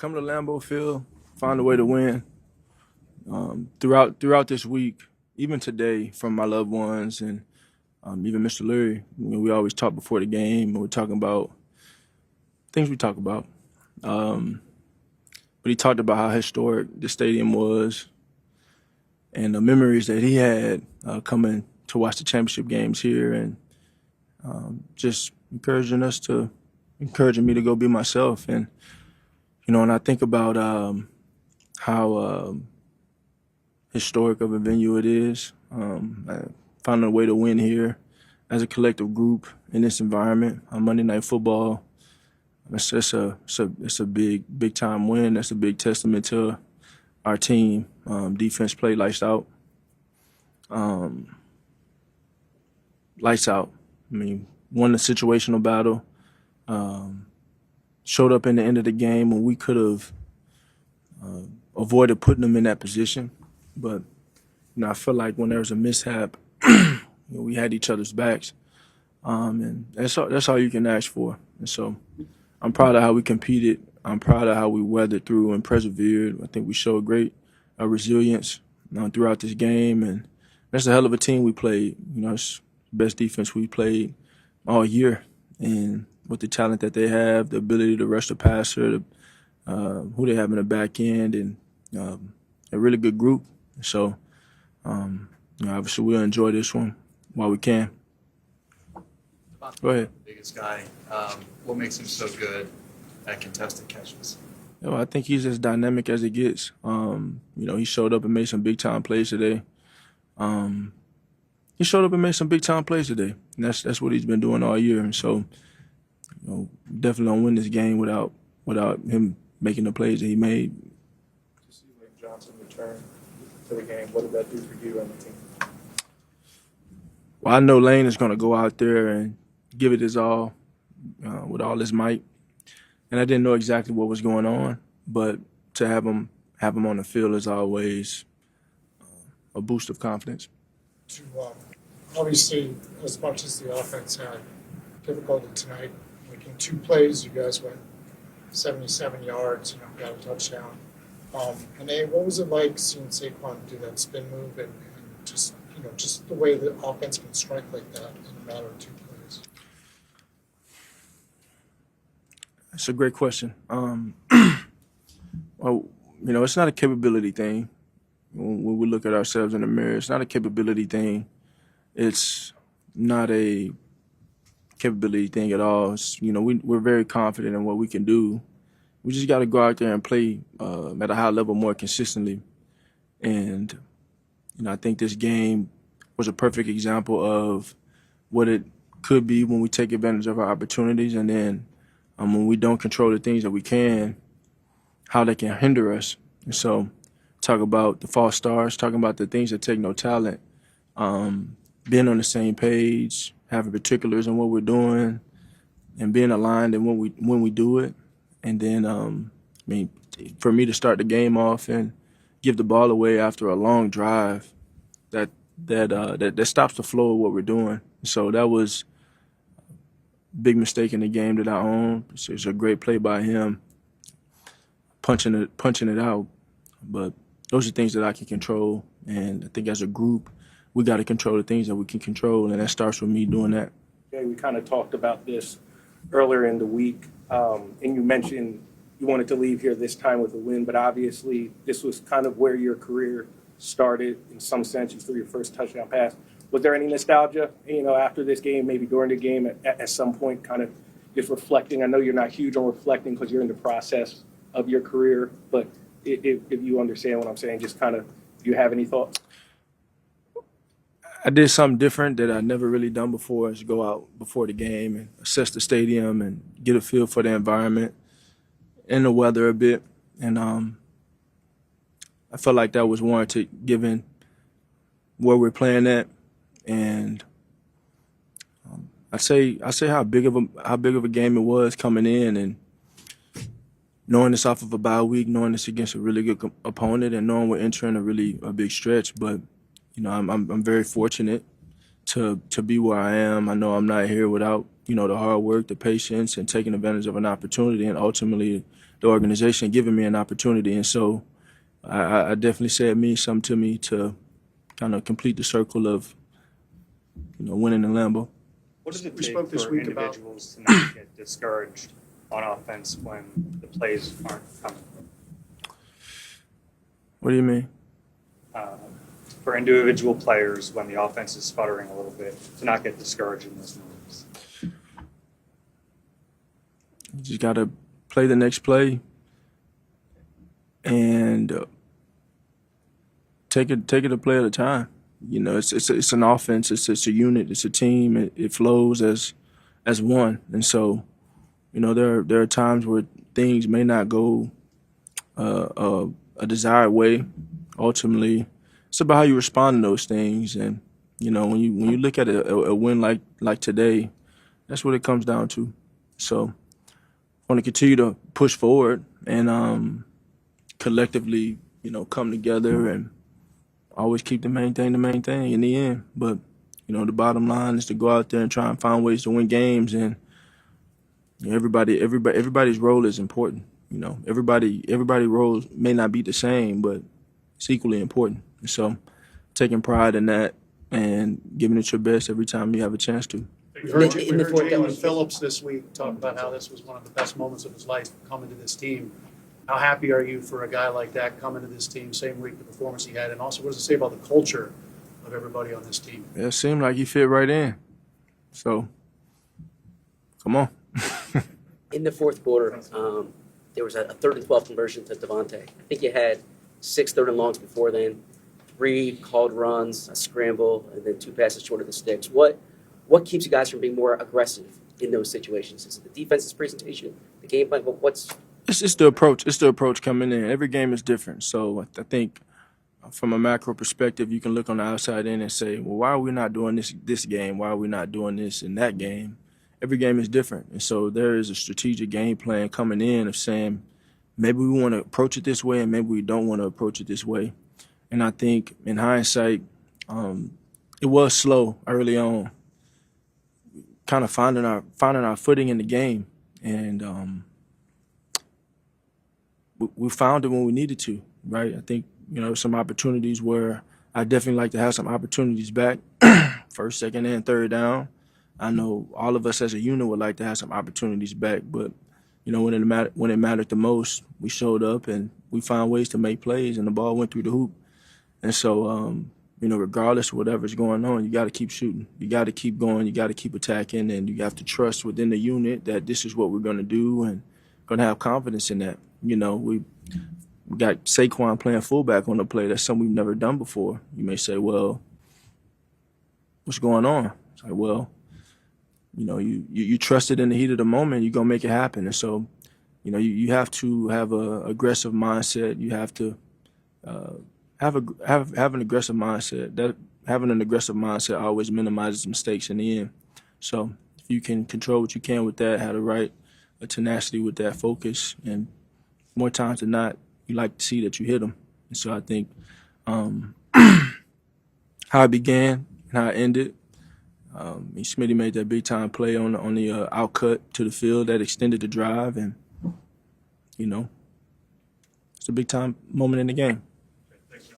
come to Lambeau Field, find a way to win. Throughout this week, even today, from my loved ones and even Mr. Leary, we always talk before the game, and we're talking about things we talk about. But he talked about how historic the stadium was and the memories that he had coming to watch the championship games here, and just encouraging me to go be myself. And and I think about how historic of a venue it is. Finding a way to win here as a collective group in this environment on Monday Night Football. It's a big time win. That's a big testament to our team. Defense played lights out. Lights out. I mean, won the situational battle. Showed up in the end of the game when we could have avoided putting them in that position. But I feel like when there was a mishap, we had each other's backs, and that's all you can ask for. And so I'm proud of how we competed. I'm proud of how we weathered through and persevered. I think we showed great resilience throughout this game, and that's a hell of a team we played. It's the best defense we played all year, and with the talent that they have, the ability to rush the passer, who they have in the back end, and a really good group. So, obviously we'll enjoy this one while we can. Go ahead. The biggest guy. What makes him so good at contested catches? I think he's as dynamic as it gets. He showed up and made some big-time plays today. And that's what he's been doing all year. And so, definitely don't win this game without him making the plays that he made. To see Lane Johnson return to the game, what did that do for you and the team? Well, I know Lane is going to go out there and give it his all, with all his might. And I didn't know exactly what was going on, but to have him on the field is always a boost of confidence. Obviously, as much as the offense had difficulty tonight, like in 2 plays, you guys went 77 yards, got a touchdown. And what was it like seeing Saquon do that spin move and just the way the offense can strike like that in a matter of 2 plays? That's a great question. Well, it's not a capability thing. When we look at ourselves in the mirror, it's not a capability thing. It's not a capability thing at all. We're very confident in what we can do. We just got to go out there and play at a high level more consistently. And I think this game was a perfect example of what it could be when we take advantage of our opportunities, and then when we don't control the things that we can, how they can hinder us. And so, talk about the false starts, talking about the things that take no talent, being on the same page, having particulars in what we're doing, and being aligned in when we do it. And then, for me to start the game off and give the ball away after a long drive, that stops the flow of what we're doing. So that was a big mistake in the game that I own. It's a great play by him, punching it out. But those are things that I can control, and I think as a group, we got to control the things that we can control, and that starts with me doing that. Okay, we kind of talked about this earlier in the week, and you mentioned you wanted to leave here this time with a win, but obviously this was kind of where your career started in some sense. You threw your first touchdown pass. Was there any nostalgia, after this game, maybe during the game at some point, kind of just reflecting? I know you're not huge on reflecting because you're in the process of your career, but if you understand what I'm saying, just kind of, do you have any thoughts? I did something different that I never really done before, is go out before the game and assess the stadium and get a feel for the environment and the weather a bit. And I felt like that was warranted given where we're playing at. And I say how big of a game it was coming in, and knowing it's off of a bye week, knowing it's against a really good opponent, and knowing we're entering a big stretch. But I'm very fortunate to be where I am. I know I'm not here without the hard work, the patience, and taking advantage of an opportunity, and ultimately the organization giving me an opportunity. And so I definitely say it means something to me to kind of complete the circle of, winning in Lambeau. What does it We take spoke this for week about- individuals to not get discouraged on offense when the plays aren't coming? What do you mean? For individual players, when the offense is sputtering a little bit, to not get discouraged in those moments. You just got to play the next play and take it a play at a time. It's an offense. It's a unit. It's a team. It flows as one. And so, there are times where things may not go a desired way. Ultimately, it's about how you respond to those things. And when you look at a win like today, that's what it comes down to. So, I want to continue to push forward and collectively, come together and always keep the main thing in the end. But, the bottom line is to go out there and try and find ways to win games. And everybody's role is important. Everybody's role may not be the same, but it's equally important. And so taking pride in that and giving it your best every time you have a chance to. We heard In the fourth Jalen down. Phillips this week talk about how this was one of the best moments of his life coming to this team. How happy are you for a guy like that coming to this team, same week the performance he had, and also what does it say about the culture of everybody on this team? Yeah, it seemed like he fit right in. So, come on. In the fourth quarter, there was a 3rd and 12 conversion to DeVonta. I think you had 6 third and longs before then, 3 called runs, a scramble, and then 2 passes short of the sticks. What keeps you guys from being more aggressive in those situations? Is it the defense's presentation, the game plan? But what's It's the approach. It's the approach coming in. Every game is different. So I think from a macro perspective, you can look on the outside in and say, well, why are we not doing this game? Why are we not doing this in that game? Every game is different. And so there is a strategic game plan coming in of saying, maybe we want to approach it this way and maybe we don't want to approach it this way. And I think in hindsight, it was slow early on, kind of finding our footing in the game. And we found it when we needed to, right? I think, some opportunities where I definitely like to have some opportunities back, 1st, 2nd, and 3rd down. I know all of us as a unit would like to have some opportunities back, but, when it mattered the most, we showed up and we found ways to make plays and the ball went through the hoop. And so, regardless of whatever's going on, you got to keep shooting. You got to keep going. You got to keep attacking, and you have to trust within the unit that this is what we're going to do and going to have confidence in that. We got Saquon playing fullback on the play. That's something we've never done before. You may say, well, what's going on? It's like, well, you trust it in the heat of the moment, you're going to make it happen. And so, you have to have an aggressive mindset. You have to have an aggressive mindset. Having an aggressive mindset always minimizes mistakes in the end. So if you can control what you can with that, have the right tenacity with that focus, and more times than not, you like to see that you hit them. And so I think how it began and how it ended, Smitty made that big time play on the outcut to the field that extended the drive, and it's a big time moment in the game.